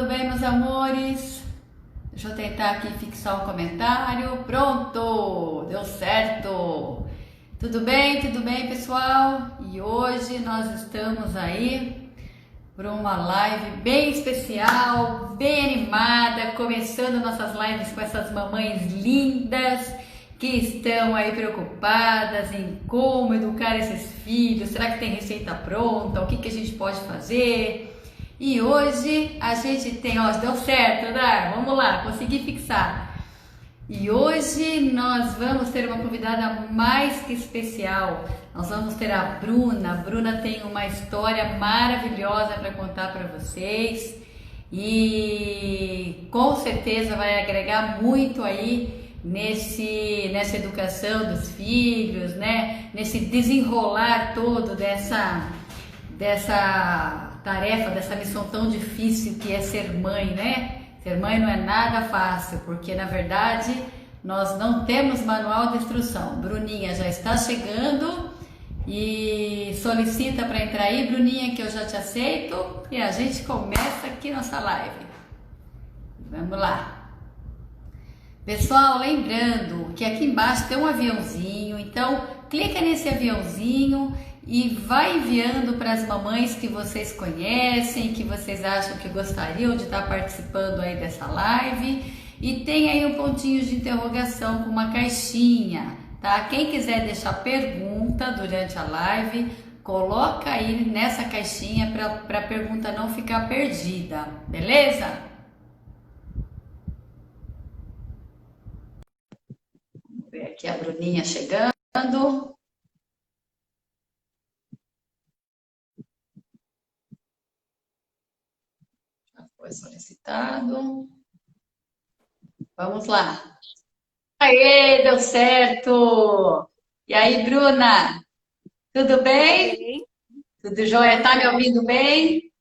Tudo bem, meus amores? Deixa eu tentar aqui fixar um comentário. Pronto! Deu certo! Tudo bem, pessoal? E hoje nós estamos aí para uma live bem especial, bem animada, começando nossas lives com essas mamães lindas que estão aí preocupadas em como educar esses filhos. Será que tem receita pronta? O que que a gente pode fazer? E hoje a gente tem, ó, deu certo, né? Vamos lá, consegui fixar. E hoje nós vamos ter uma convidada mais que especial. Nós vamos ter a Bruna. A Bruna tem uma história maravilhosa para contar para vocês e com certeza vai agregar muito aí nessa educação dos filhos, né? Nesse desenrolar todo dessa tarefa, dessa missão tão difícil que é ser mãe, né? Ser mãe não é nada fácil, porque na verdade nós não temos manual de instrução. Bruninha já está chegando e solicita para entrar aí, Bruninha, que eu já te aceito, e a gente começa aqui nossa live. Vamos lá. Pessoal, lembrando que aqui embaixo tem um aviãozinho, então clica nesse aviãozinho e vai enviando para as mamães que vocês conhecem, que vocês acham que gostariam de estar participando aí dessa live. E tem aí um pontinho de interrogação com uma caixinha, tá? Quem quiser deixar pergunta durante a live, coloca aí nessa caixinha para a pergunta não ficar perdida, beleza? Vamos ver aqui a Bruninha chegando. Foi solicitado. Vamos lá. Aê, deu certo! E aí, Bruna? Tudo Tudo bem? bem? Tudo jóia? Tá me ouvindo bem?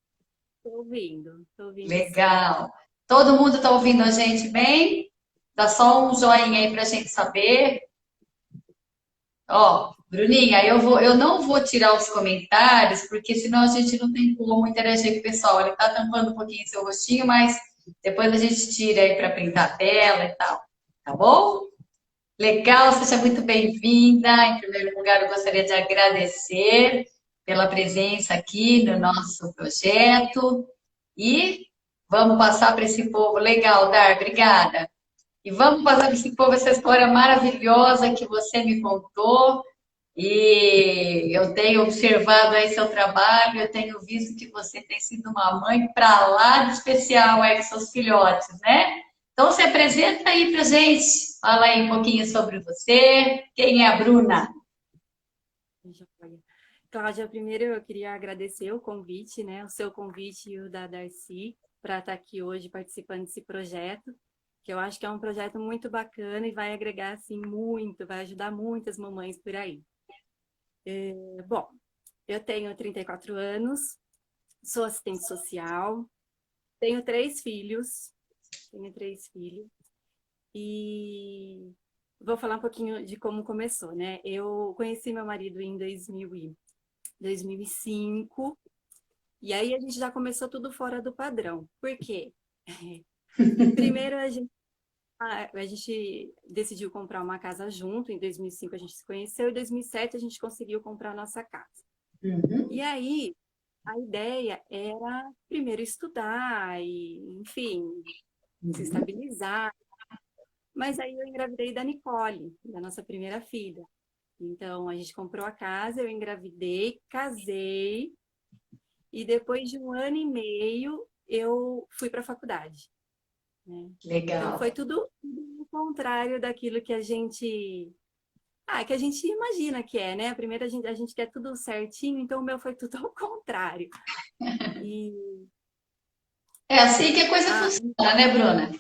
Tô ouvindo sim. Legal. Todo mundo tá ouvindo a gente bem? Dá só um joinha aí pra gente saber. Ó, Bruninha, eu não vou tirar os comentários, porque senão a gente não tem como interagir com o pessoal. Ele tá tampando um pouquinho seu rostinho, mas depois a gente tira aí para printar a tela e tal. Tá bom? Legal, seja muito bem-vinda. Em primeiro lugar, eu gostaria de agradecer pela presença aqui no nosso projeto. E vamos passar para esse povo. Legal, Dar, obrigada. E vamos passar para esse povo essa história maravilhosa que você me contou. E eu tenho observado aí seu trabalho, eu tenho visto que você tem sido uma mãe para lá de especial aí com seus filhotes, né? Então se apresenta aí pra gente, fala aí um pouquinho sobre você, quem é a Bruna? Joia. Cláudia, primeiro eu queria agradecer o convite, né? O seu convite e o da Darcy para estar aqui hoje participando desse projeto, que eu acho que é um projeto muito bacana e vai agregar assim muito, vai ajudar muitas mamães por aí. Bom, eu tenho 34 anos, sou assistente social, tenho três filhos e vou falar um pouquinho de como começou, né? Eu conheci meu marido em 2005, e aí a gente já começou tudo fora do padrão. Por quê? Primeiro a gente decidiu comprar uma casa junto, em 2005 a gente se conheceu, e em 2007 a gente conseguiu comprar a nossa casa. Uhum, E aí a ideia era primeiro estudar e, enfim, se uhum. estabilizar. Mas aí eu engravidei da Nicole, da nossa primeira filha. Então, a gente comprou a casa, eu engravidei, casei, e depois de um ano e meio, eu fui para a faculdade, né? Então, Legal. foi tudo o contrário daquilo que a gente imagina que é, né? Primeiro a gente quer tudo certinho, então o meu foi tudo ao contrário. E É assim que a coisa a, funciona, né, Bruna?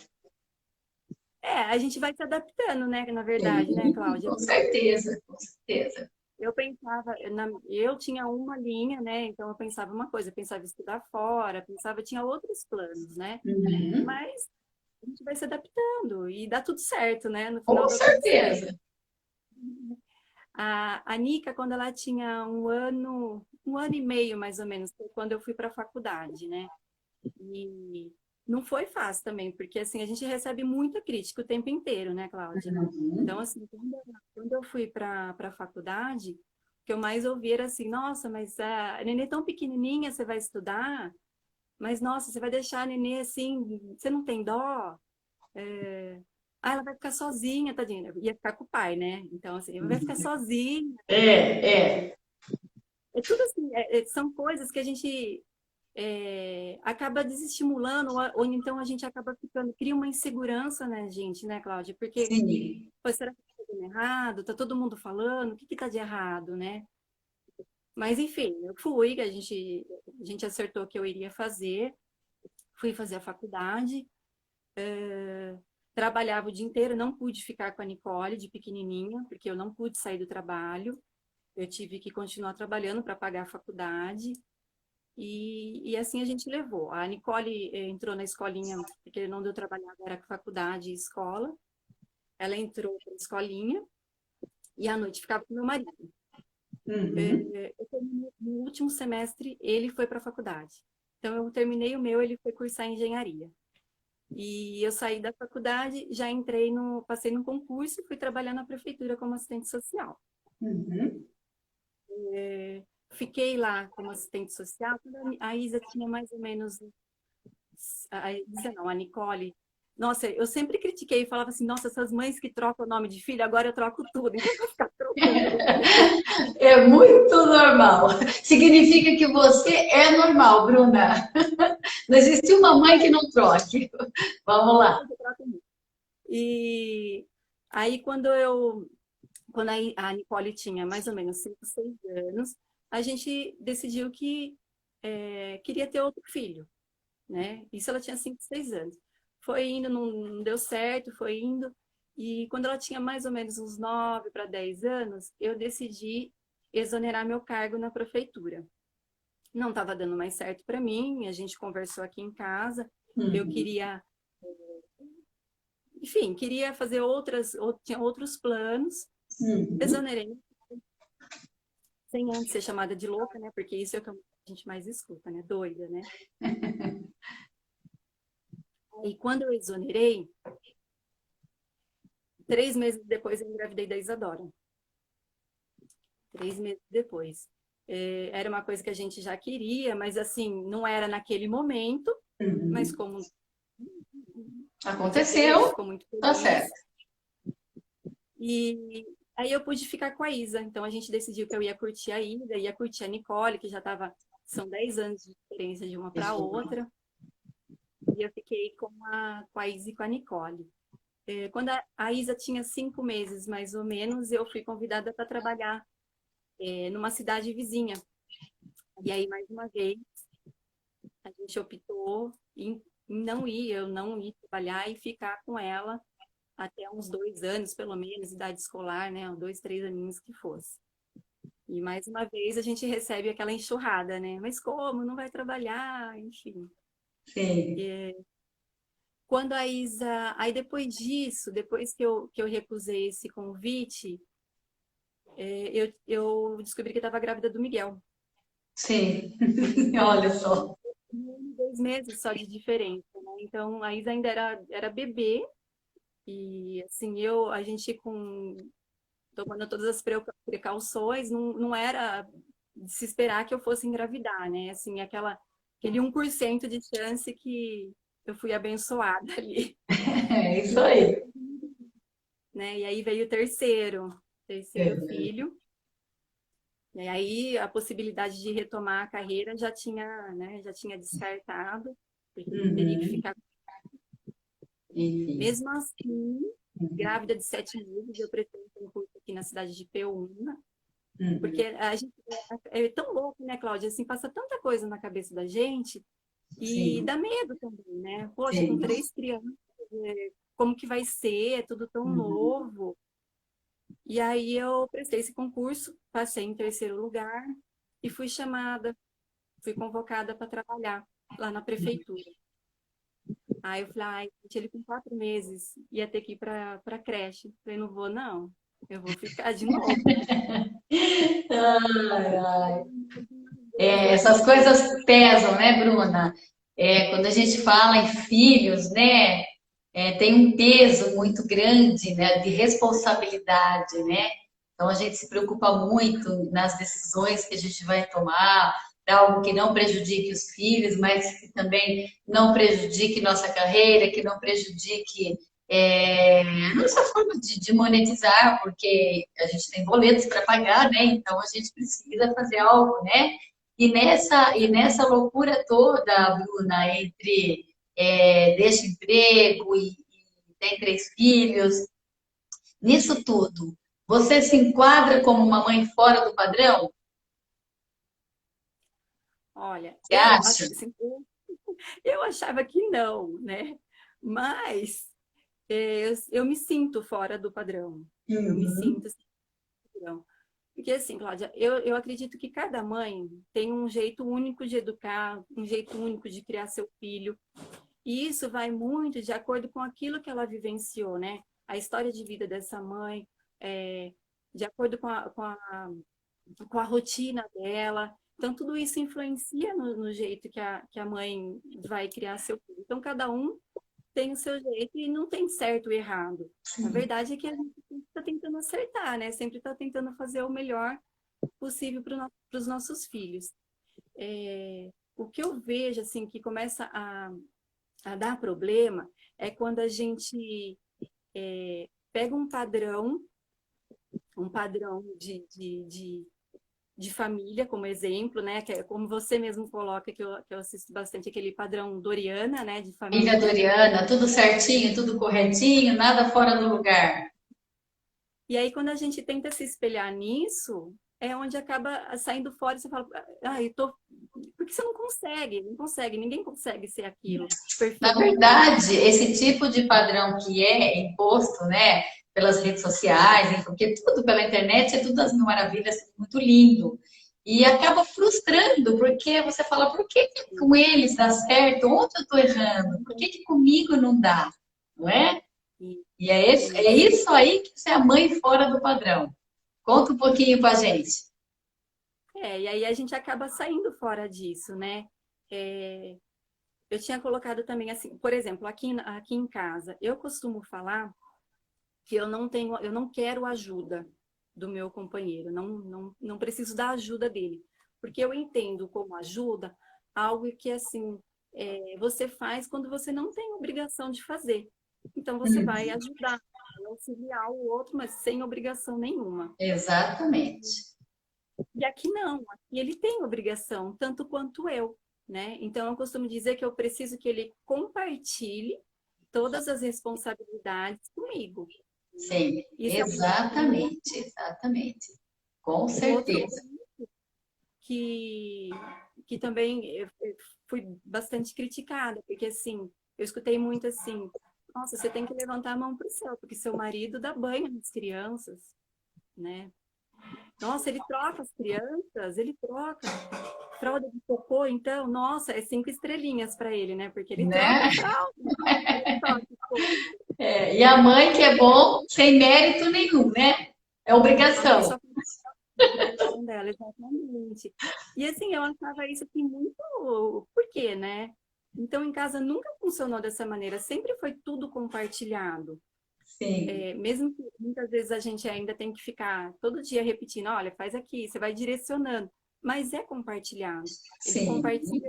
a gente vai se adaptando, né? Na verdade, né, Sim, Cláudia? com certeza, com certeza. Eu pensava, eu tinha uma linha, né? Então eu pensava uma coisa, eu pensava em estudar fora, tinha outros planos, né? Uhum, Mas a gente vai se adaptando e dá tudo certo, né? No com final deu tudo certo. certeza. A Nica, quando ela tinha um ano e meio mais ou menos, foi quando eu fui para a faculdade, né? não foi fácil também, porque assim, a gente recebe muita crítica o tempo inteiro, né, Cláudia? Uhum. Então, assim, quando eu fui para a faculdade, o que eu mais ouvi era assim, nossa, mas a nenê é tão pequenininha, você vai estudar? Mas, nossa, você vai deixar a nenê assim, você não tem dó? Ah, ela vai ficar sozinha, tadinha. Ia ficar com o pai, né? Então, assim, vai ficar sozinha. É. É tudo assim, são coisas que a gente acaba desestimulando, ou então a gente acaba ficando, cria uma insegurança na gente, né, Cláudia? Porque, Sim. pô, será que tá fazendo errado? Tá todo mundo falando, o que que tá de errado, né? Mas, enfim, eu fui, a gente acertou que eu iria fazer, fui fazer a faculdade, trabalhava o dia inteiro, não pude ficar com a Nicole de pequenininha, porque eu não pude sair do trabalho, eu tive que continuar trabalhando para pagar a faculdade, e assim a gente levou. A Nicole entrou na escolinha, porque não deu trabalhar, era faculdade e escola. Ela entrou para a escolinha e à noite ficava com meu marido. Uhum. Eu terminei, no último semestre, ele foi para a faculdade. Então, eu terminei o meu, ele foi cursar engenharia. E eu saí da faculdade, já entrei passei no concurso e fui trabalhar na prefeitura como assistente social. Uhum. Fiquei lá como assistente social, quando a Isa tinha mais ou menos a Isa não, a Nicole. Nossa, eu sempre critiquei e falava assim, nossa, essas mães que trocam o nome de filho, agora eu troco tudo. Então, eu vou ficar trocando depois. É muito normal. Significa que você é normal, Bruna. Não existe uma mãe que não troque. Vamos lá. Eu troco muito. E aí, quando a Nicole tinha mais ou menos 5, 6 anos, a gente decidiu que queria ter outro filho, né? Isso ela tinha 5, 6 anos. Foi indo, não deu certo, foi indo. E quando ela tinha mais ou menos uns 9 para 10 anos, eu decidi exonerar meu cargo na prefeitura. Não estava dando mais certo para mim, a gente conversou aqui em casa. Eu Uhum. queria, enfim, queria fazer tinha outros planos. Uhum. Exonerei, sem antes ser chamada de louca, né? Porque isso é o que a gente mais escuta, né? Doida, né? E quando eu exonerei, 3 meses depois eu engravidei da Isadora. 3 meses depois. Era uma coisa que a gente já queria, mas assim, não era naquele momento, mas Uhum. como desejo, Aconteceu, ficou muito tá feliz. certo. E aí eu pude ficar com a Isa. Então a gente decidiu que eu ia curtir a Isa, ia curtir a Nicole, que já estava. São 10 anos de diferença de uma para Isso. outra. E eu fiquei com a Isa e com a Nicole. Quando a Isa tinha 5 meses, mais ou menos, eu fui convidada para trabalhar numa cidade vizinha. E aí, mais uma vez, a gente optou em eu não ir trabalhar e ficar com ela até uns 2 anos, pelo menos, idade escolar, né? 2, 3 aninhos que fosse. E mais uma vez a gente recebe aquela enxurrada, né? Mas como? Não vai trabalhar? Enfim. Sim. Quando a Isa. Aí depois disso, depois que eu recusei esse convite, eu descobri que estava grávida do Miguel. Sim. Olha só. 2 meses só de diferença, né? Então a Isa ainda era bebê, e assim, a gente tomando todas as precauções, não era de se esperar que eu fosse engravidar, né? Assim, aquele 1% de chance que eu fui abençoada ali. É isso E aí, aí. né? E aí veio o terceiro É. filho. E aí a possibilidade de retomar a carreira já tinha, né? Já tinha descartado, porque teria que Uhum. ficar. Enfim. Mesmo assim, Uhum. grávida de 7 meses, eu pretendo ter um curso aqui na cidade de Peúna. Porque Uhum. a gente é tão louco, né, Cláudia? Assim, passa tanta coisa na cabeça da gente e Sim. dá medo também, né? Poxa, com Sim. 3 crianças, como que vai ser? É tudo tão Uhum. novo. E aí eu prestei esse concurso, passei em terceiro lugar e fui convocada para trabalhar lá na prefeitura. Aí eu falei, ai, gente, ele com 4 meses ia ter que ir para creche. Eu falei, não vou, não. Eu vou ficar de novo. Ai, ai. Mais uma vez É, eu essas fiquei. coisas pesam, né, Bruna? Quando a gente fala em filhos, né, tem um peso muito grande, né, de responsabilidade, né? Então a gente se preocupa muito nas decisões que a gente vai tomar, para algo que não prejudique os filhos, mas que também não prejudique nossa carreira, que não prejudique a nossa forma de monetizar, porque a gente tem boletos para pagar, né? Então a gente precisa fazer algo, né? E nessa loucura toda, Bruna, entre deixa emprego e tem 3 filhos, nisso tudo, você se enquadra como uma mãe fora do padrão? Olha, Você acha? assim, eu achava que não, né? Mas eu me sinto fora do padrão. Eu me Uhum. sinto assim, padrão. Porque assim, Cláudia, eu acredito que cada mãe tem um jeito único de educar, um jeito único de criar seu filho. E isso vai muito de acordo com aquilo que ela vivenciou, né? A história de vida dessa mãe, é, de acordo com a rotina dela. Então, tudo isso influencia no jeito que a mãe vai criar seu filho. Então, cada um tem o seu jeito e não tem certo ou errado. A verdade é que a gente está tentando acertar, né? Sempre está tentando fazer o melhor possível para os nossos filhos. O que eu vejo, assim, que começa a dar problema é quando a gente pega um padrão de família como exemplo, né? Que é como você mesmo coloca, que eu assisto bastante, aquele padrão Doriana, né? De Família família. Doriana, tudo certinho, tudo corretinho, nada fora do lugar. E aí, quando a gente tenta se espelhar nisso, é onde acaba saindo fora e você fala, ah, eu tô. Porque você não consegue, não consegue, ninguém consegue ser aquilo Na perfeito. verdade, esse tipo de padrão que é imposto, né, pelas redes sociais, porque tudo pela internet é tudo das mil maravilhas, tudo muito lindo. E acaba frustrando, porque você fala, por que que com eles dá certo? Onde eu estou errando? Por que que comigo não dá? Não é? E, E é isso. isso aí que você é a mãe fora do padrão. Conta um pouquinho pra gente. E aí a gente acaba saindo fora disso, né? É, eu tinha colocado também assim, por exemplo, aqui em casa, eu costumo falar que eu não quero ajuda do meu companheiro, não preciso da ajuda dele, porque eu entendo como ajuda algo que assim você faz quando você não tem obrigação de fazer. Então você vai ajudar, vai auxiliar o outro, mas sem obrigação nenhuma. Exatamente. E aqui não, aqui ele tem obrigação, tanto quanto eu, né? Então eu costumo dizer que eu preciso que ele compartilhe todas as responsabilidades comigo. Sim, Isso é exatamente, exatamente. Com um outro certeza. que, que também eu fui bastante criticada, porque assim, eu escutei muito assim, nossa, você tem que levantar a mão para o céu, porque seu marido dá banho nas crianças, né? Nossa, ele troca as crianças, ele troca. Fralda de cocô, então, nossa, é 5 estrelinhas para ele, né? Porque ele troca Né? a fralda, ele troca o cocô. E a mãe que é bom, sem mérito nenhum, né? É A mãe obrigação. só faz a obrigação dela, exatamente. E assim, eu achava isso assim muito. Por quê, né? Então, em casa nunca funcionou dessa maneira, sempre foi tudo compartilhado. Sim, Mesmo que muitas vezes a gente ainda tem que ficar todo dia repetindo, olha, faz aqui, você vai direcionando, mas é compartilhado. Ele sim, compartilha.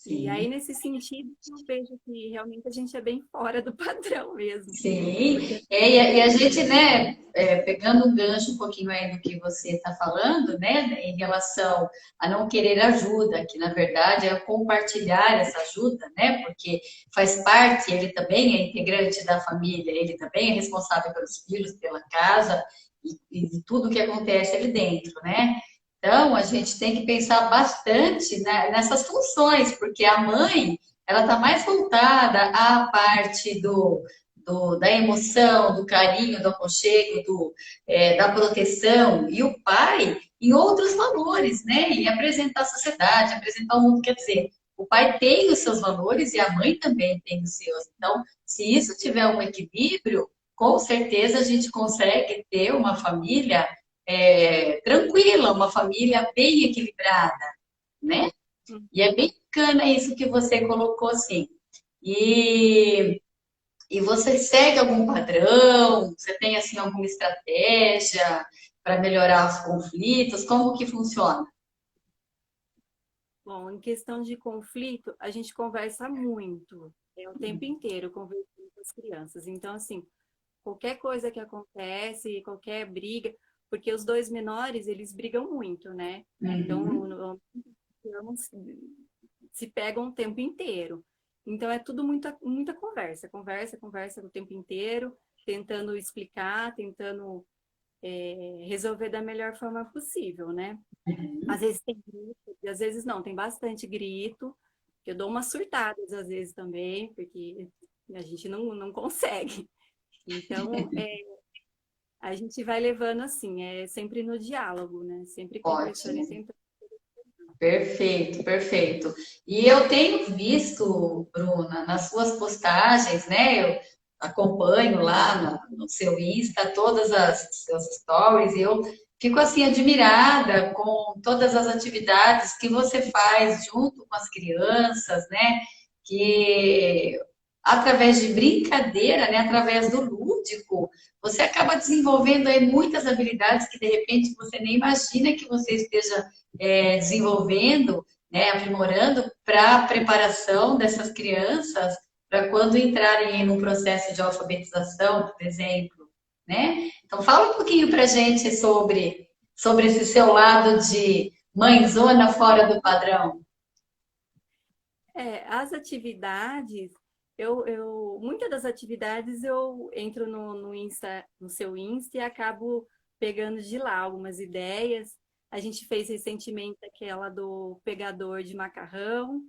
E aí, sim. nesse sentido, eu vejo que realmente a gente é bem fora do padrão mesmo. Sim, Porque e a gente, né, pegando um gancho um pouquinho aí do que você está falando, né, em relação a não querer ajuda, que na verdade é compartilhar essa ajuda, né, porque faz parte, ele também é integrante da família, ele também é responsável pelos filhos, pela casa e de tudo que acontece ali dentro, né. Então, a gente tem que pensar bastante, né, nessas funções, porque a mãe, ela está mais voltada à parte da emoção, do carinho, do aconchego, da proteção, e o pai em outros valores, né? Em apresentar a sociedade, apresentar o mundo. Quer dizer, o pai tem os seus valores e a mãe também tem os seus. Então, se isso tiver um equilíbrio, com certeza a gente consegue ter uma família tranquila, uma família bem equilibrada, né? E é bem bacana isso que você colocou, assim. E, e você segue algum padrão? Você tem, assim, alguma estratégia para melhorar os conflitos? Como que funciona? Bom, em questão de conflito, a gente conversa muito, o tempo inteiro conversando com as crianças. Então, assim, qualquer coisa que acontece, qualquer briga, porque os dois menores, eles brigam muito, né? Então, Uhum. se pegam o tempo inteiro. Então, é tudo muita conversa, conversa o tempo inteiro, tentando explicar, tentando resolver da melhor forma possível, né? Às vezes tem grito, e às vezes não, tem bastante grito. Eu dou umas surtadas às vezes também, porque a gente não consegue. Então, a gente vai levando assim, sempre no diálogo, né? Sempre conversando e Ótimo. tentando. Perfeito, perfeito. E eu tenho visto, Bruna, nas suas postagens, né? Eu acompanho lá no seu Insta todas as seus stories e eu fico assim admirada com todas as atividades que você faz junto com as crianças, né? Que através de brincadeira, né? Através do lúdico, você acaba desenvolvendo aí muitas habilidades que de repente você nem imagina que você esteja desenvolvendo, né, aprimorando para a preparação dessas crianças para quando entrarem em um processo de alfabetização, por exemplo, né? Então fala um pouquinho para a gente sobre esse seu lado de mãezona fora do padrão. As atividades, muitas das atividades eu entro no Insta, no seu Insta e acabo pegando de lá algumas ideias. A gente fez recentemente aquela do pegador de macarrão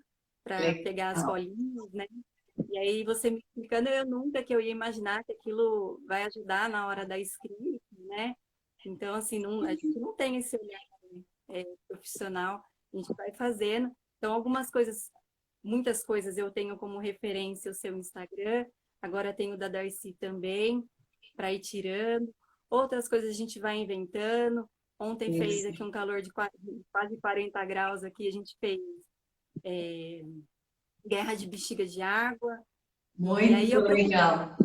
para pegar as Legal. bolinhas, né? E aí você me explicando, eu nunca que eu ia imaginar que aquilo vai ajudar na hora da escrita, né? Então, assim, a gente não tem esse olhar profissional, a gente vai fazendo. Então, muitas coisas eu tenho como referência o seu Instagram, agora tenho o da Darcy também, para ir tirando. Outras coisas a gente vai inventando. Ontem fez Isso. aqui um calor de quase 40 graus aqui, a gente fez guerra de bexiga de água. E aí Muito eu procuro. legal.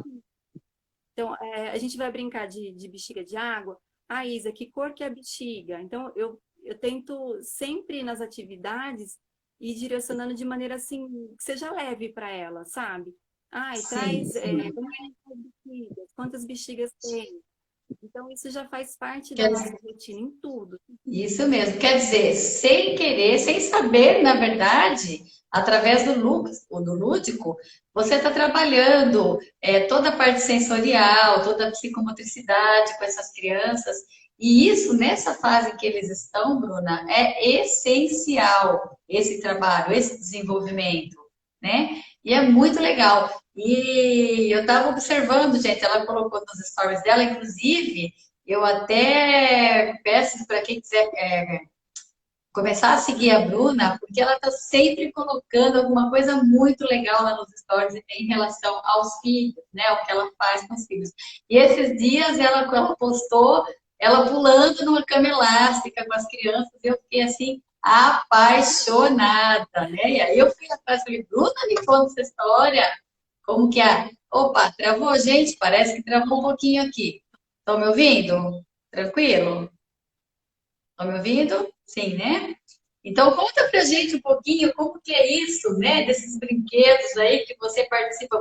Então, a gente vai brincar de bexiga de água. Ah, Isa, que cor que é a bexiga? Então, eu tento sempre nas atividades ir direcionando de maneira assim, que seja leve para ela, sabe? Ai, Sim, traz, sim. vamos contar as bexigas, quantas bexigas tem? Então, isso já faz parte da Quer nossa rotina em tudo. Isso mesmo, quer dizer, sem querer, sem saber, na verdade, através do lúdico, você está trabalhando toda a parte sensorial, toda a psicomotricidade com essas crianças, e isso, nessa fase que eles estão, Bruna, é essencial esse trabalho, esse desenvolvimento, né? E é muito legal. E eu estava observando, gente, ela colocou nos stories dela, inclusive. Eu até peço para quem quiser começar a seguir a Bruna, porque ela está sempre colocando alguma coisa muito legal lá nos stories em relação aos filhos, né? O que ela faz com os filhos. E esses dias ela postou ela pulando numa cama elástica com as crianças, e eu fiquei assim apaixonada, né? E aí eu fui atrás e falei, Bruna, me conta essa história. Como que é? Opa, travou, gente? Parece que travou um pouquinho aqui. Estão me ouvindo? Tranquilo? Estão me ouvindo? Sim, né? Então conta pra gente um pouquinho como que é isso, né? Desses brinquedos aí que você participa.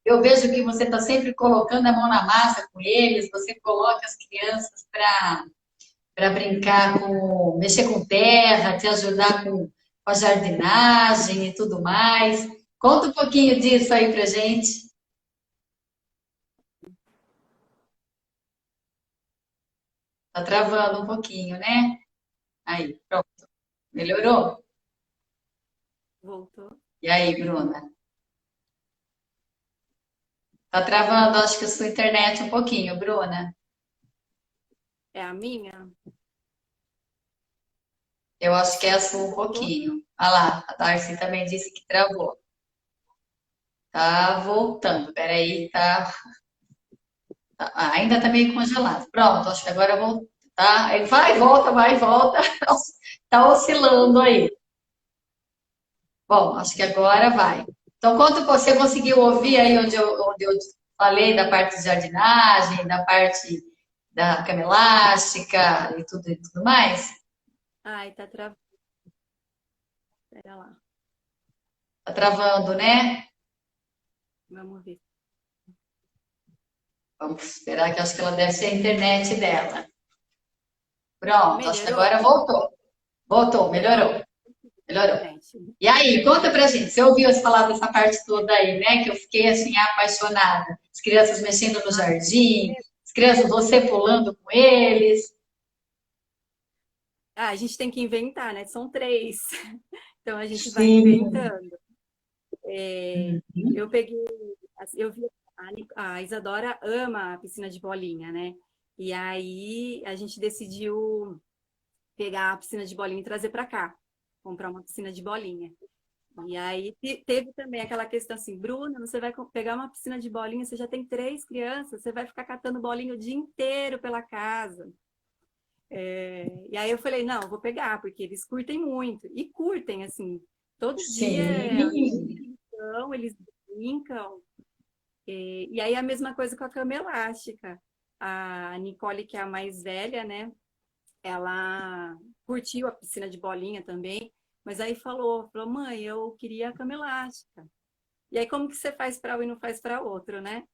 Eu vejo que você está sempre colocando a mão na massa com eles. Você coloca as crianças para brincar mexer com terra, te ajudar com a jardinagem e tudo mais. Conta um pouquinho disso aí pra gente. Tá travando um pouquinho, né? Aí, pronto. Melhorou? Voltou. E aí, Bruna? Tá travando, acho que a sua internet um pouquinho, Bruna. É a minha? Eu acho que é a sua um Voltou? pouquinho. Ah lá, a Darcy também disse que travou. Tá voltando. Peraí, ainda tá meio congelado. Pronto, acho que agora eu vou. Tá? Ele vai, volta, vai, volta. Tá oscilando aí. Bom, acho que agora vai. Então, quanto você conseguiu ouvir aí onde eu falei da parte de jardinagem, da parte da cama elástica e tudo mais? Ai, tá travando. Pera lá. Tá travando, né? Vamos ver. Vamos esperar que eu acho que ela deve ser a internet dela. Pronto, acho que Melhorou? agora voltou. Voltou, Melhorou? melhorou, melhorou. Gente, E aí, conta pra gente, você ouviu as falar dessa parte toda aí, né? Que eu fiquei assim apaixonada. As crianças mexendo no jardim, as crianças, você pulando com eles. a gente tem que inventar, né? São três. Então a gente vai Sim. inventando. Eu peguei, eu vi a Isadora ama a piscina de bolinha, né? E aí a gente decidiu pegar a piscina de bolinha e trazer para cá, comprar uma piscina de bolinha. E aí teve também aquela questão assim, Bruna, você vai pegar uma piscina de bolinha, você já tem três crianças, você vai ficar catando bolinha o dia inteiro pela casa. E aí eu falei, não, eu vou pegar, porque eles curtem muito. E curtem, assim, todo dia Sim. eles brincam. E aí a mesma coisa com a cama elástica. A Nicole, que é a mais velha, né? Ela curtiu a piscina de bolinha também, mas aí falou, mãe, eu queria a cama elástica. E aí como que você faz para um e não faz para outro, né?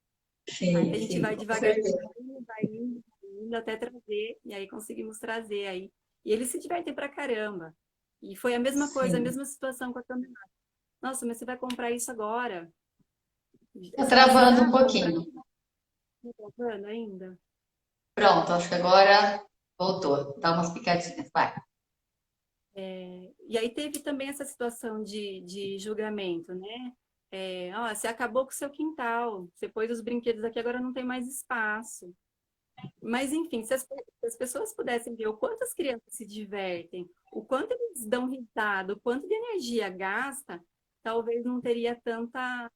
Aí a Sim, gente sim, vai com devagarzinho, certeza. vai indo até trazer, e aí conseguimos trazer aí. E eles se divertem pra caramba. E foi a mesma coisa, a Sim. mesma situação com a cama elástica. Nossa, mas você vai comprar isso agora? Tá Você travando um precisava comprar pouquinho. isso? Tá comprando ainda? Pronto, acho que agora voltou. Dá umas picadinhas, vai. E aí teve também essa situação de julgamento, né? Ó, você acabou com o seu quintal, você pôs os brinquedos aqui, agora não tem mais espaço. Mas, enfim, se as pessoas pudessem ver o quanto as crianças se divertem, o quanto eles dão risada, o quanto de energia gasta, talvez não teria tanta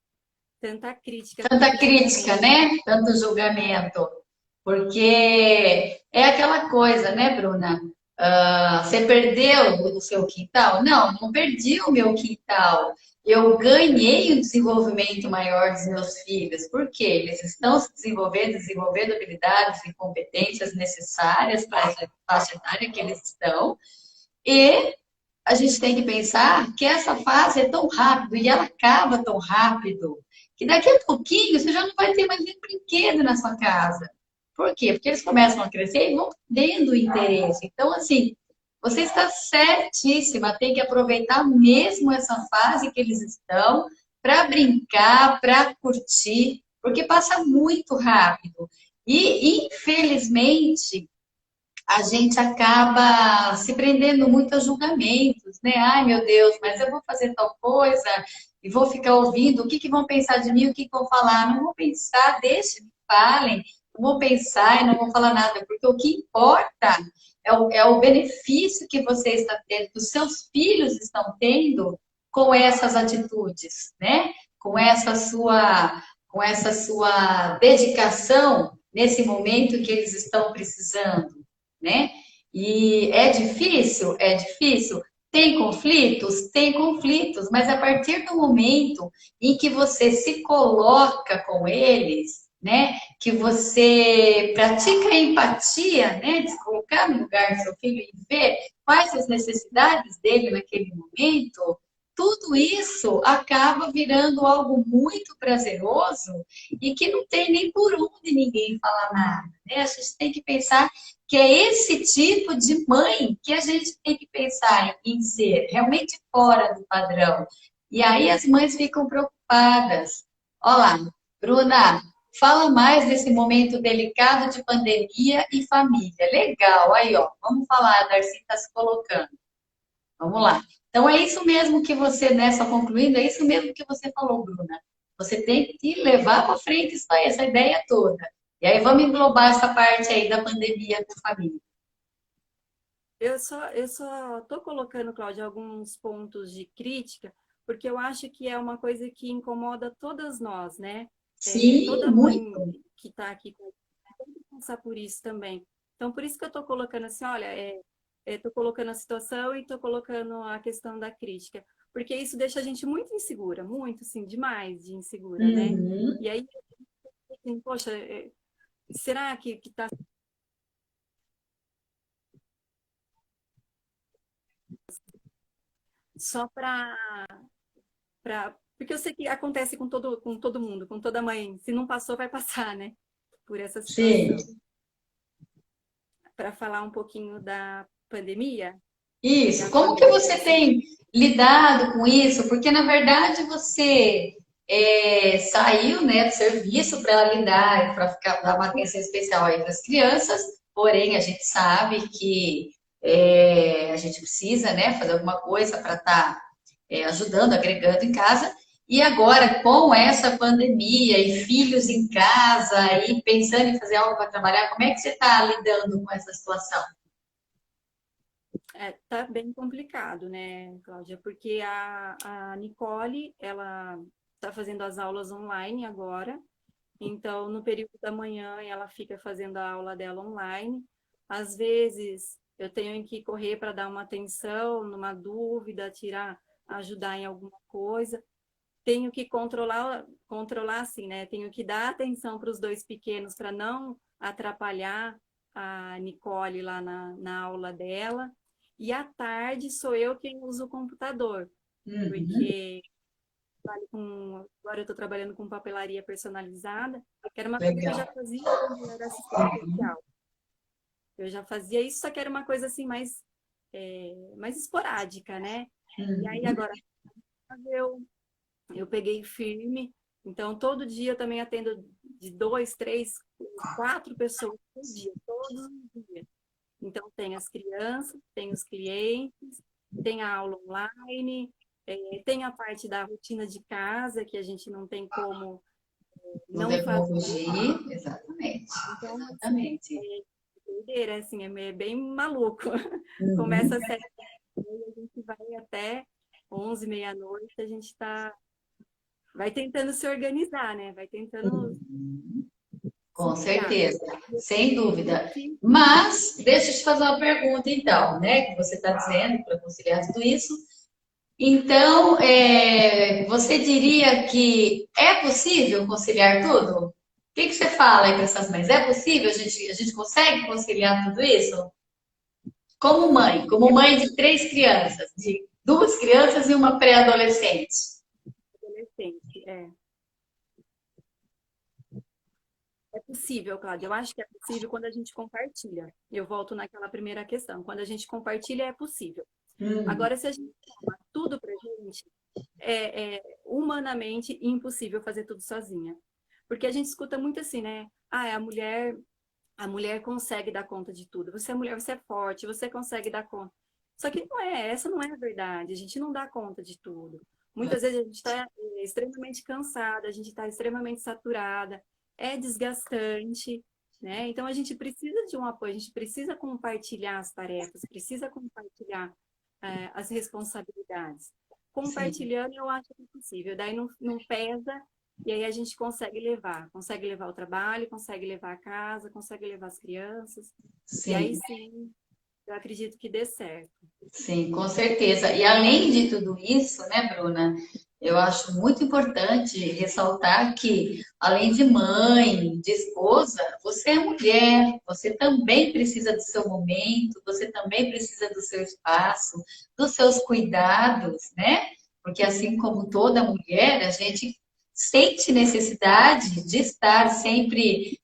crítica, Tanta tanto crítica, julgamento. né? Tanto julgamento. Porque é aquela coisa, né, Bruna? Ah, você perdeu o seu quintal? Não, não perdi o meu quintal. Eu ganhei um desenvolvimento maior dos meus filhos. Por quê? Eles estão se desenvolvendo, desenvolvendo habilidades e competências necessárias para essa faixa etária que eles estão. E a gente tem que pensar que essa fase é tão rápido e ela acaba tão rápido que daqui a pouquinho você já não vai ter mais nenhum brinquedo na sua casa. Por quê? Porque eles começam a crescer e vão perdendo o interesse. Então, assim, você está certíssima, tem que aproveitar mesmo essa fase que eles estão para brincar, para curtir, porque passa muito rápido. E, infelizmente, a gente acaba se prendendo muito a julgamentos, né? Ai, meu Deus, mas eu vou fazer tal coisa e vou ficar ouvindo, o que que vão pensar de mim, o que que vão falar? Não vou pensar, deixe que falem, não vou pensar e não vou falar nada, porque o que importa é o benefício que você está tendo, que os seus filhos estão tendo com essas atitudes, né? Com essa sua dedicação nesse momento que eles estão precisando, né? E é difícil? É difícil. Tem conflitos? Tem conflitos, mas a partir do momento em que você se coloca com eles, né? Que você pratica a empatia, né? De se colocar no lugar do seu filho e ver quais as necessidades dele naquele momento, tudo isso acaba virando algo muito prazeroso e que não tem nem por onde ninguém falar nada, né? A gente tem que pensar que é esse tipo de mãe que a gente tem que pensar em ser realmente fora do padrão. E aí as mães ficam preocupadas. Olá, Bruna, fala mais desse momento delicado de pandemia e família. Legal, aí ó, vamos falar, a Darcy está se colocando. Vamos lá. Então é isso mesmo que você, né, só concluindo, é isso mesmo que você falou, Bruna. Você tem que levar para frente isso aí, essa ideia toda. E aí vamos englobar essa parte aí da pandemia com família. Eu só tô colocando, Cláudia, alguns pontos de crítica, porque eu acho que é uma coisa que incomoda todas nós, né? Sim, Toda mãe muito. que está aqui tem que passar por isso também. Então, por isso que eu estou colocando assim, olha, estou colocando a situação e estou colocando a questão da crítica. porque isso deixa a gente muito insegura, muito, assim, demais de insegura, né? Uhum. E aí, assim, poxa, será que tá só porque eu sei que acontece com todo mundo, com toda mãe. Se não passou, vai passar, né? Por essa Sim. situação. Para falar um pouquinho da pandemia, que Isso. a Como que pandemia, você assim, tem lidado com isso? Porque, na verdade, você saiu, né, do serviço para lidar, para ficar dar uma atenção especial aí para as crianças, porém, a gente sabe que a gente precisa, né, fazer alguma coisa para estar ajudando, agregando em casa. E agora, com essa pandemia e filhos em casa e pensando em fazer algo para trabalhar, como é que você está lidando com essa situação? tá bem complicado, né, Cláudia? Porque a Nicole, ela está fazendo as aulas online agora. Então, no período da manhã, ela fica fazendo a aula dela online. Às vezes, eu tenho que correr para dar uma atenção, numa dúvida, tirar, ajudar em alguma coisa. Tenho que controlar assim, né? Tenho que dar atenção para os dois pequenos para não atrapalhar a Nicole lá na aula dela. E à tarde sou eu quem usa o computador, Uhum. porque agora eu estou trabalhando com papelaria personalizada, que era uma coisa que eu já Legal. fazia quando eu era assistente social. Eu já fazia isso, só que era uma coisa assim mais esporádica, né? E aí Uhum. agora eu peguei firme, então todo dia eu também atendo de 2, 3, 4 pessoas por dia, todos os dias. Então tem as crianças, tem os clientes, tem a aula online, tem a parte da rotina de casa, que a gente não tem como Não não tem como fazer. fugir. Exatamente. Então, assim, Exatamente. doideira, assim, é bem maluco. Uhum. Começa às 7 e a gente vai até 11, meia-noite, a gente vai tentando se organizar, né? Vai tentando se Com virar. certeza, sem dúvida. Sim, Mas, deixa eu te fazer uma pergunta, então, né? Que você está dizendo para conciliar tudo isso. Então, você diria que é possível conciliar tudo? O que que você fala aí para essas mães? É possível? A gente consegue conciliar tudo isso? Como mãe de três crianças, de duas crianças e uma pré-adolescente. adolescente, é. É possível, Cláudia. Eu acho que é possível quando a gente compartilha. Eu volto naquela primeira questão. Quando a gente compartilha, é possível. Hum, Agora, se a gente toma tudo pra gente, é humanamente impossível fazer tudo sozinha. Porque a gente escuta muito assim, né? Ah, a mulher consegue dar conta de tudo. Você é mulher, você é forte, você consegue dar conta. Só que essa não é a verdade. A gente não dá conta de tudo. Muitas vezes a gente está extremamente cansada, a gente está extremamente saturada, é desgastante, né? Então a gente precisa de um apoio, a gente precisa compartilhar as tarefas, precisa compartilhar as responsabilidades. sim, Compartilhando, eu acho que é possível. Daí não pesa e aí a gente consegue levar o trabalho, consegue levar a casa, consegue levar as crianças. E aí sim. sim, eu acredito que dê certo. Sim, com certeza. E além de tudo isso, né, Bruna, eu acho muito importante ressaltar que, além de mãe, de esposa, você é mulher, você também precisa do seu momento, você também precisa do seu espaço, dos seus cuidados, né? Porque assim como toda mulher, a gente sente necessidade de estar sempre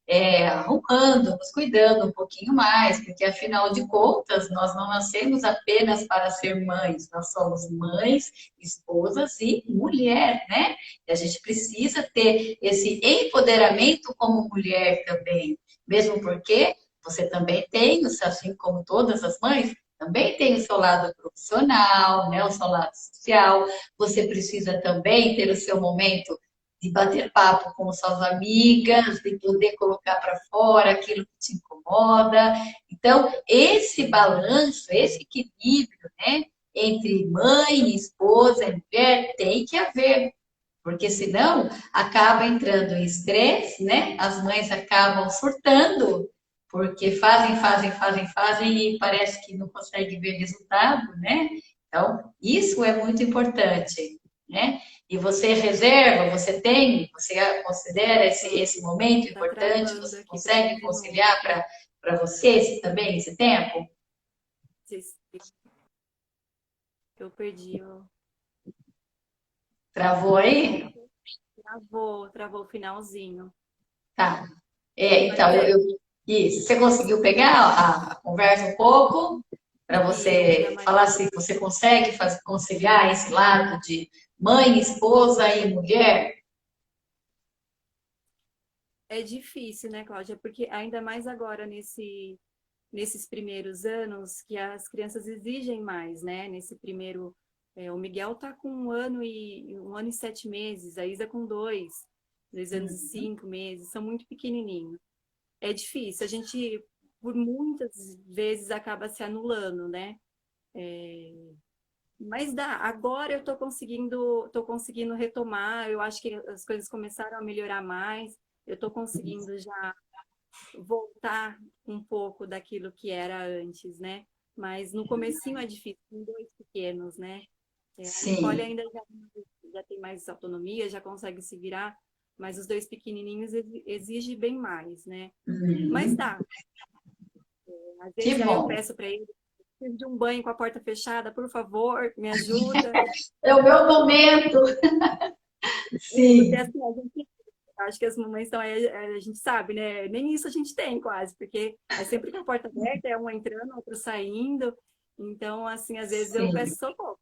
arrumando, nos cuidando um pouquinho mais, porque afinal de contas, nós não nascemos apenas para ser mães, nós somos mães, esposas e mulher, né? E a gente precisa ter esse empoderamento como mulher também, mesmo porque você também tem, assim como todas as mães, também tem o seu lado profissional, né, o seu lado social. Você precisa também ter o seu momento de bater papo com suas amigas, de poder colocar para fora aquilo que te incomoda. Então, esse balanço, esse equilíbrio, né, entre mãe, esposa e mulher tem que haver, porque senão acaba entrando em estresse, né? As mães acabam surtando, porque fazem e parece que não consegue ver resultado, né? Então, isso é muito importante, né? E você reserva, você considera esse momento Tá importante, travando você aqui para mim consegue de novo. conciliar para você também, esse tempo? Eu perdi, ó. Travou aí? Travou o finalzinho. Tá. Então, Mas isso. Você conseguiu pegar a conversa um pouco para conseguiu pegar você mais. falar se você consegue conciliar esse lado de mãe, esposa e mulher? É difícil, né, Cláudia? Porque ainda mais agora nesses primeiros anos que as crianças exigem mais, né? Nesse primeiro, o Miguel tá com 1 ano e 7 meses, a Isa com 2 anos e 5 meses, são muito pequenininhos. É difícil, a gente por muitas vezes acaba se anulando, né? Mas dá, agora eu tô conseguindo retomar, eu acho que as coisas começaram a melhorar mais, eu tô conseguindo já voltar um pouco daquilo que era antes, né? Mas no comecinho é difícil, com 2 pequenos, né? A Nicole Sim. ainda já tem mais autonomia, já consegue se virar, mas os 2 pequenininhos exigem bem mais, né? Mas Uhum. dá. Às Que vezes aí eu bom. peço para ele, preciso de um banho com a porta fechada, por favor, me ajuda. É o meu momento. Porque Sim, assim, acho que as mamães são, a gente sabe, né? Nem isso a gente tem quase, porque é sempre com a porta aberta, é uma entrando, outra saindo. Então, assim, às vezes eu sim, peço socorro.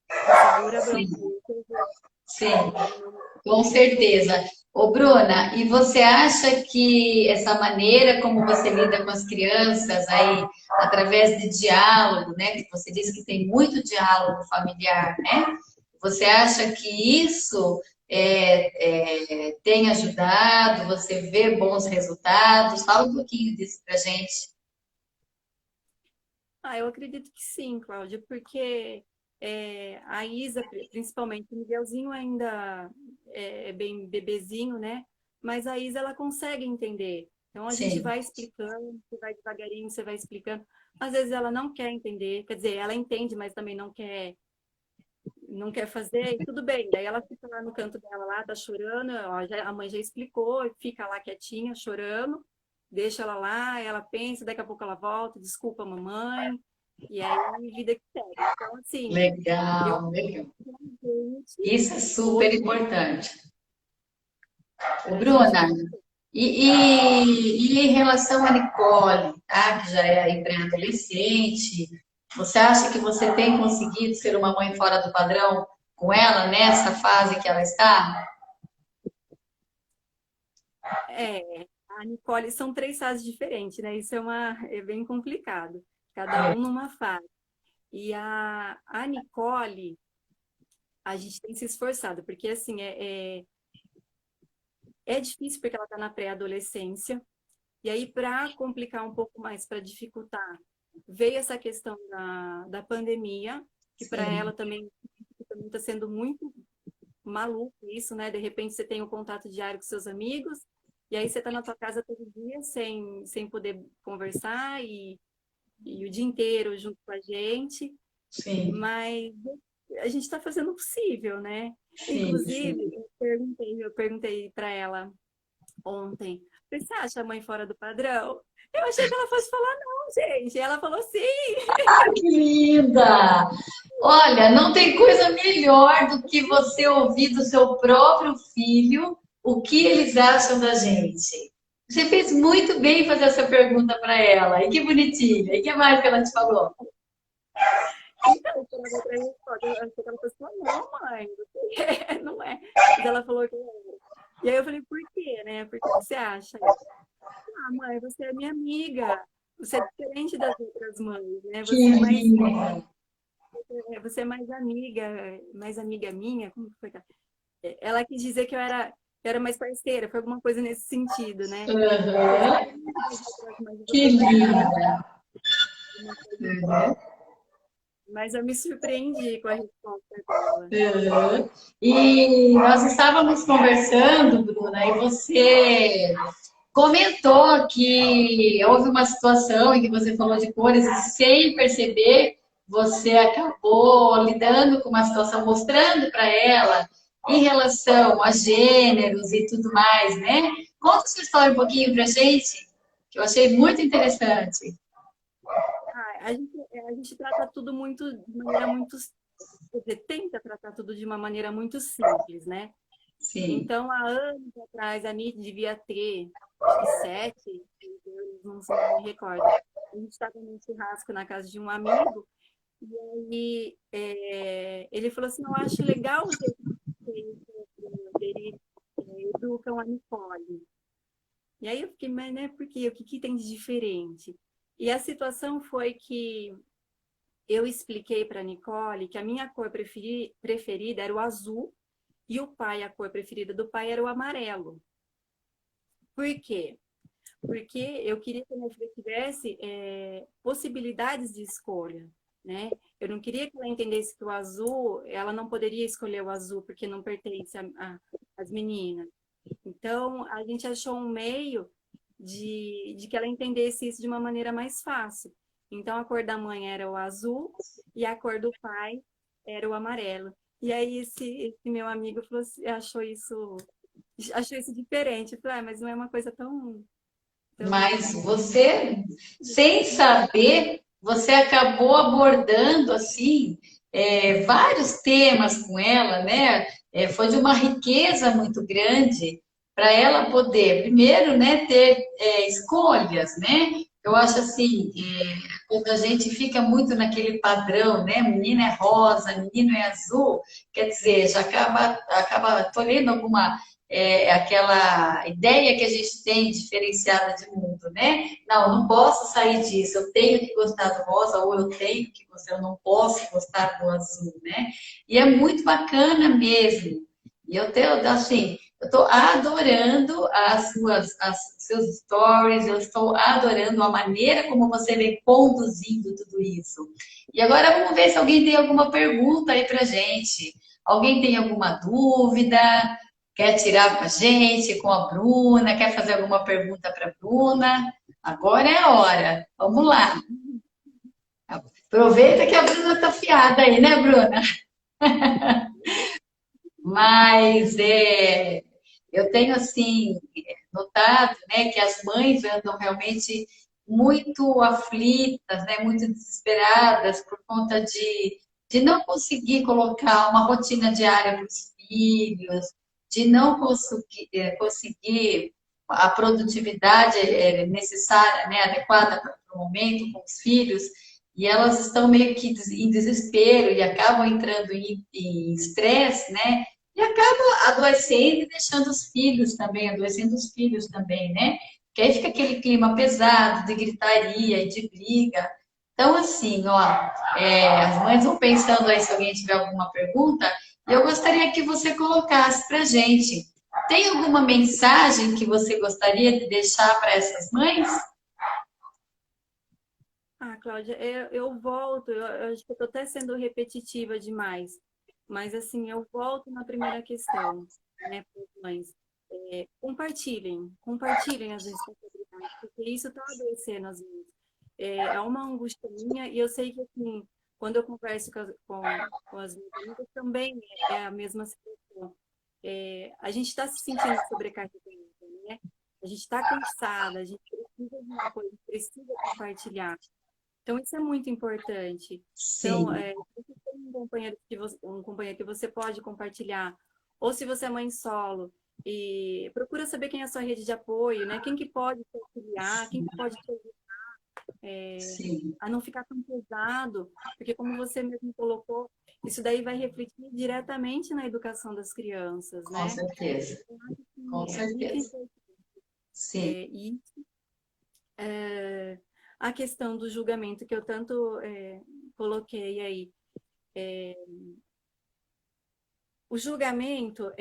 Me segura a bronca sim, aí, que eu vou sim. no meu Com certeza. Ô, Bruna, e você acha que essa maneira como você lida com as crianças aí, através de diálogo, né? Que você disse que tem muito diálogo familiar, né? Você acha que isso tem ajudado? Você vê bons resultados? Fala um pouquinho disso pra gente. Eu acredito que sim, Cláudia, porque a Isa, principalmente, o Miguelzinho ainda é bem bebezinho, né? Mas a Isa, ela consegue entender. Então, a gente Sim, vai explicando, você vai devagarinho, você vai explicando. Às vezes ela não quer entender, quer dizer, ela entende, mas também não quer fazer, e tudo bem. Daí ela fica lá no canto dela, lá, tá chorando, ó, a mãe já explicou, fica lá quietinha, chorando, deixa ela lá, ela pensa, daqui a pouco ela volta, desculpa, mamãe, e aí vida que segue. Então, assim, eu legal, legal. gente, Isso é super hoje, importante. Ô, pra gente Bruna, fica. e em relação à Nicole, tá? Que já é aí pré-adolescente, você acha que você tem conseguido ser uma mãe fora do padrão com ela nessa fase que ela está? A Nicole, são 3 fases diferentes, né? Isso é bem complicado, cada um numa fase. E a Nicole, a gente tem se esforçado, porque assim, é difícil porque ela está na pré-adolescência. E aí, para complicar um pouco mais, para dificultar, veio essa questão da pandemia, que para Sim, ela também está sendo muito maluco isso, né? De repente você tem o contato diário com seus amigos, e aí você está na tua casa todo dia sem poder conversar e o dia inteiro junto com a gente, sim, mas a gente está fazendo o possível, né? sim, Inclusive, sim. eu perguntei para ela ontem. Você acha a mãe fora do padrão? Eu achei que ela fosse falar não, gente. E ela falou sim. Que linda! Olha, não tem coisa melhor do que você ouvir do seu próprio filho o que eles acham da gente. Você fez muito bem fazer essa pergunta para ela. E que bonitinha. E que mais que ela te falou? Então, quando ela veio pra mim, eu achei que ela fosse falar, não, mãe, você não é. Mas ela falou que era. E aí eu falei, por quê, né? Por que você acha? Ah, mãe, você é minha amiga. Você é diferente das outras mães, né? Que Você é linda. mais amiga minha. Como que foi? Ela quis dizer que eu era mais parceira, foi alguma coisa nesse sentido, né? Você é Uhum. diferente das outras mães, Que você é mais amiga. linda. Uma coisa assim. Uhum. Mas eu me surpreendi com a resposta dela. Uhum. E nós estávamos conversando, Bruna, e você comentou que houve uma situação em que você falou de cores e sem perceber, você acabou lidando com uma situação, mostrando para ela em relação a gêneros e tudo mais, né? Conta sua história um pouquinho para gente, que eu achei muito interessante. A gente trata tudo muito de maneira muito, quer dizer, tenta tratar tudo de uma maneira muito simples, né? Sim, Então, há anos atrás, a Nit devia ter, acho que 7 anos, não me recordo. A gente estava num churrasco na casa de um amigo, e aí ele falou assim, eu acho legal o jeito que vocês educam a Nicole. E aí eu fiquei, mas né, por quê? O que que tem de diferente? E a situação foi que eu expliquei para a Nicole que a minha cor preferida era o azul e o pai, a cor preferida do pai era o amarelo. Por quê? Porque eu queria que a minha filha tivesse possibilidades de escolha, né? Eu não queria que ela entendesse que o azul, ela não poderia escolher o azul porque não pertence às meninas. Então, a gente achou um meio de que ela entendesse isso de uma maneira mais fácil. Então, a cor da mãe era o azul e a cor do pai era o amarelo. E aí, esse meu amigo falou assim, achou isso diferente. Eu falei, mas não é uma coisa mas tão... você, sem saber, você acabou abordando assim vários temas com ela, né? Foi de uma riqueza muito grande para ela poder, primeiro, né, ter escolhas, né? Eu acho assim, quando a gente fica muito naquele padrão, né? Menina é rosa, menino é azul, quer dizer, já acaba tolhendo alguma aquela ideia que a gente tem diferenciada de mundo, né? Não posso sair disso, eu tenho que gostar do rosa, ou eu tenho que gostar, eu não posso gostar do azul, né? E é muito bacana mesmo. E assim, eu estou adorando seus stories, eu estou adorando a maneira como você vem conduzindo tudo isso. E agora vamos ver se alguém tem alguma pergunta aí pra gente. Alguém tem alguma dúvida? Quer tirar com a gente, com a Bruna? Quer fazer alguma pergunta para a Bruna? Agora é a hora. Vamos lá. Aproveita que a Bruna está afiada aí, né, Bruna? Mas eu tenho assim notado, né, que as mães andam realmente muito aflitas, né, muito desesperadas por conta de não conseguir colocar uma rotina diária para os filhos, de não conseguir a produtividade necessária, né, adequada para o momento com os filhos, e elas estão meio que em desespero e acabam entrando em estresse, né? E acaba adoecendo e deixando os filhos também, adoecendo os filhos também, né? Que aí fica aquele clima pesado de gritaria e de briga. Então, assim, ó, as mães vão pensando aí se alguém tiver alguma pergunta, e eu gostaria que você colocasse para gente. Tem alguma mensagem que você gostaria de deixar para essas mães? Cláudia, eu volto, eu acho que eu estou até sendo repetitiva demais, mas assim, eu volto na primeira questão, né, para as mães. Compartilhem as responsabilidades, porque isso está adoecendo as mães. É uma angústia minha, e eu sei que assim, quando eu converso com as minhas amigas, também é a mesma situação. A gente está se sentindo sobrecarregada, né? A gente está cansada, a gente precisa de um apoio, a gente precisa compartilhar. Então, isso é muito importante. Então, Sim, se você tem um companheiro que você pode compartilhar, ou se você é mãe solo, e procura saber quem é a sua rede de apoio, né? Quem que pode te auxiliar, quem que pode te ajudar sim, a não ficar tão pesado, porque como você mesmo colocou, isso daí vai refletir diretamente na educação das crianças, com né? certeza, Eu acho com que é muito certeza. importante. Sim, E a questão do julgamento que eu tanto coloquei aí. O julgamento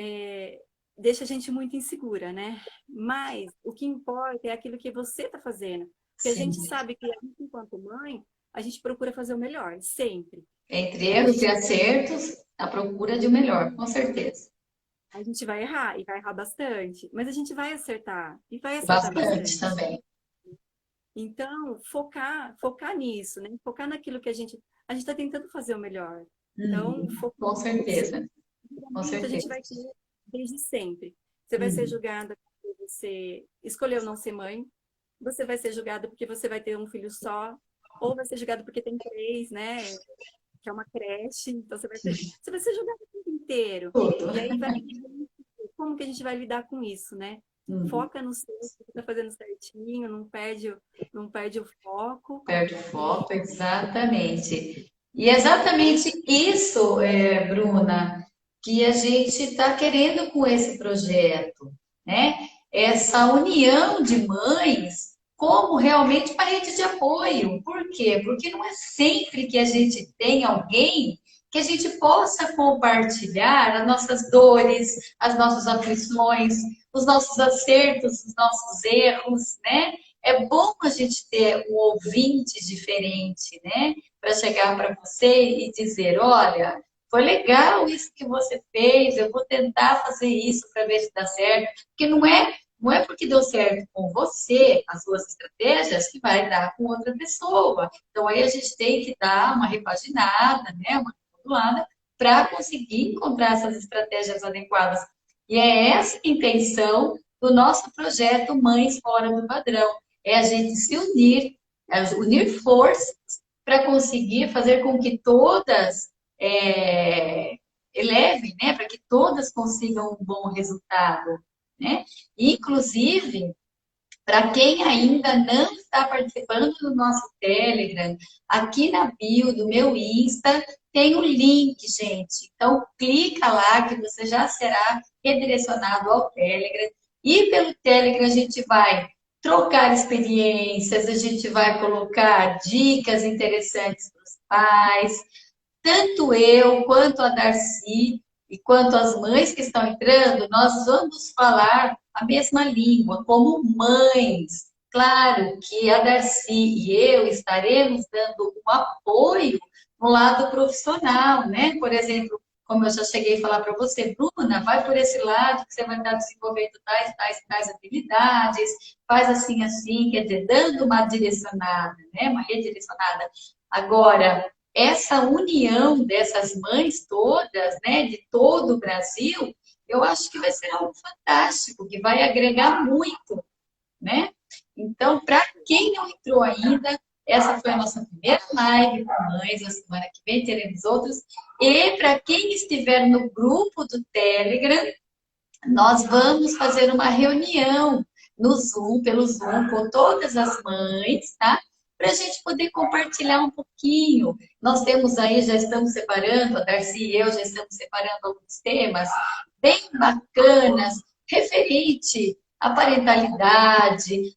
deixa a gente muito insegura, né? Mas o que importa é aquilo que você está fazendo. Porque a sim. gente sabe que a gente, enquanto mãe, a gente procura fazer o melhor, sempre. Entre A erros e gente, acertos, a procura de um melhor, com certeza. a gente vai errar, e vai errar bastante, mas a gente vai acertar, e vai acertar Bastante bastante. também. Então, focar nisso, né? Focar naquilo que a gente. a gente está tentando fazer o melhor. Então, Uhum. foco Com certeza, com a gente certeza. vai ter desde sempre. Você vai ser Uhum. julgada porque você escolheu não ser mãe, você vai ser julgada porque você vai ter um filho só, ou vai ser julgado porque tem três, né? Que é uma creche, então você vai ser julgado o tempo inteiro. Tudo. E aí vai, como que a gente vai lidar com isso, né? Uhum. Foca no seu, que você tá fazendo certinho, não perde o foco. Perde o E foco, exatamente. E é exatamente isso, Bruna, que a gente está querendo com esse projeto, né? Essa união de mães como realmente uma rede de apoio. Por quê? Porque não é sempre que a gente tem alguém que a gente possa compartilhar as nossas dores, as nossas aflições, os nossos acertos, os nossos erros, né? É bom a gente ter um ouvinte diferente, né? Para chegar para você e dizer: olha, foi legal isso que você fez, eu vou tentar fazer isso para ver se dá certo. Porque não é porque deu certo com você, as suas estratégias, que vai dar com outra pessoa. Então aí a gente tem que dar uma repaginada, né? Uma reformulada, para conseguir encontrar essas estratégias adequadas. E é essa a intenção do nosso projeto Mães Fora do Padrão. É a gente se unir, unir forças para conseguir fazer com que todas elevem, né? Para que todas consigam um bom resultado, né? Inclusive, para quem ainda não está participando do nosso Telegram, aqui na bio do meu Insta tem um link, gente. Então, clica lá que você já será redirecionado ao Telegram. E pelo Telegram a gente vai trocar experiências, a gente vai colocar dicas interessantes para os pais, tanto eu quanto a Darcy e quanto as mães que estão entrando, nós vamos falar a mesma língua, como mães. Claro que a Darcy e eu estaremos dando um apoio no lado profissional, né? Por exemplo, como eu já cheguei a falar para você, Bruna, vai por esse lado que você vai estar desenvolvendo tais habilidades, faz assim, assim, quer dizer, dando uma direcionada, né? Uma redirecionada. Agora, essa união dessas mães todas, né, de todo o Brasil, eu acho que vai ser algo fantástico, que vai agregar muito, né? Então, para quem não entrou ainda, essa foi a nossa primeira live com mães, a semana que vem teremos outras. E para quem estiver no grupo do Telegram, nós vamos fazer uma reunião no Zoom, pelo Zoom, com todas as mães, tá? Para a gente poder compartilhar um pouquinho. Nós temos aí, já estamos separando, a Darcy e eu já estamos separando alguns temas bem bacanas, referente à parentalidade,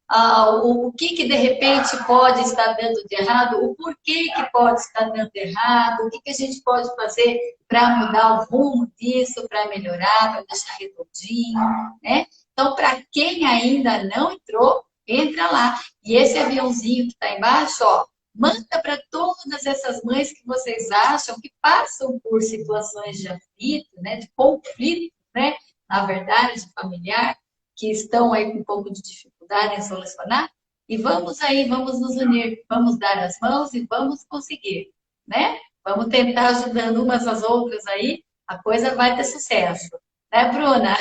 o que de repente pode estar dando de errado, o porquê que pode estar dando errado, o que a gente pode fazer para mudar o rumo disso, para melhorar, para deixar redondinho, né? Então, para quem ainda não entrou, entra lá. E esse aviãozinho que está embaixo, ó, manda para todas essas mães que vocês acham que passam por situações de atrito, né, de conflito, né, na verdade, familiar, que estão aí com um pouco de dificuldade em solucionar. E vamos aí, vamos nos unir, vamos dar as mãos e vamos conseguir, né? Vamos tentar ajudando umas às outras aí, a coisa vai ter sucesso. Né, Bruna?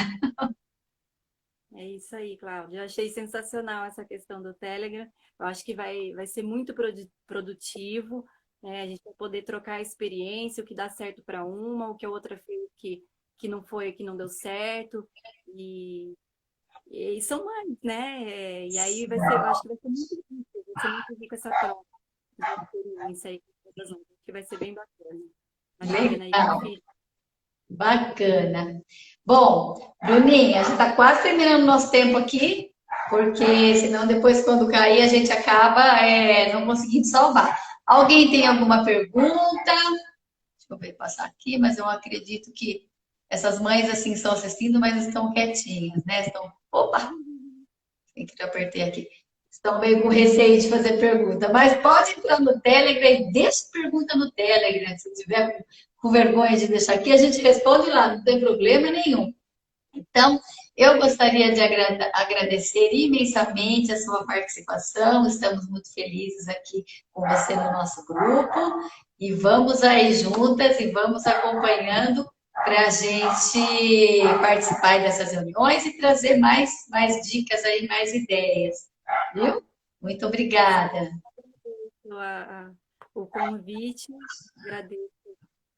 é isso aí, Cláudia. Eu achei sensacional essa questão do Telegram. Eu acho que vai ser muito produtivo, né? A gente vai poder trocar experiência, o que dá certo para uma, o que a outra fez que não foi, que não deu certo. E são mães, né? E aí eu acho que vai ser muito rico, vai ser muito rico essa troca de experiência aí com todas as mães. Acho que vai ser bem bacana. Imagina aí com Legal, filho. bacana. Bom, Bruninha, já está quase terminando o nosso tempo aqui, porque senão depois, quando cair, a gente acaba não conseguindo salvar. Alguém tem alguma pergunta? Deixa eu ver, passar aqui, mas eu acredito que essas mães, assim, estão assistindo, mas estão quietinhas, né? Estão, opa, tem que eu apertei aqui. Estão meio com receio de fazer pergunta, mas pode entrar no Telegram e deixa pergunta no Telegram. Se tiver com vergonha de deixar aqui, a gente responde lá, não tem problema nenhum. Então, Eu gostaria de agradecer imensamente a sua participação. Estamos muito felizes aqui com você no nosso grupo. E vamos aí juntas e vamos acompanhando para a gente participar dessas reuniões e trazer mais dicas aí, mais ideias. Viu? Muito obrigada. a- a- o convite, agradeço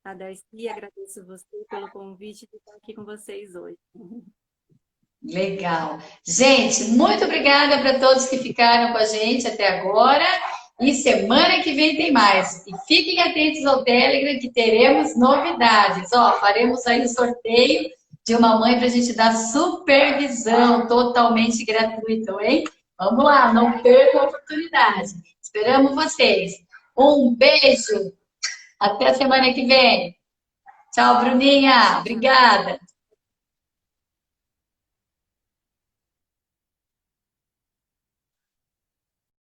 a Darcy, agradeço você pelo convite de estar aqui com vocês hoje. Legal. Gente, muito obrigada para todos que ficaram com a gente até agora. E semana que vem tem mais. E fiquem atentos ao Telegram que teremos novidades. Ó, faremos aí o sorteio de uma mãe para a gente dar supervisão totalmente gratuita, hein? Vamos lá, não percam a oportunidade. Esperamos vocês. Um beijo. Até a semana que vem. Tchau, Bruninha. Obrigada.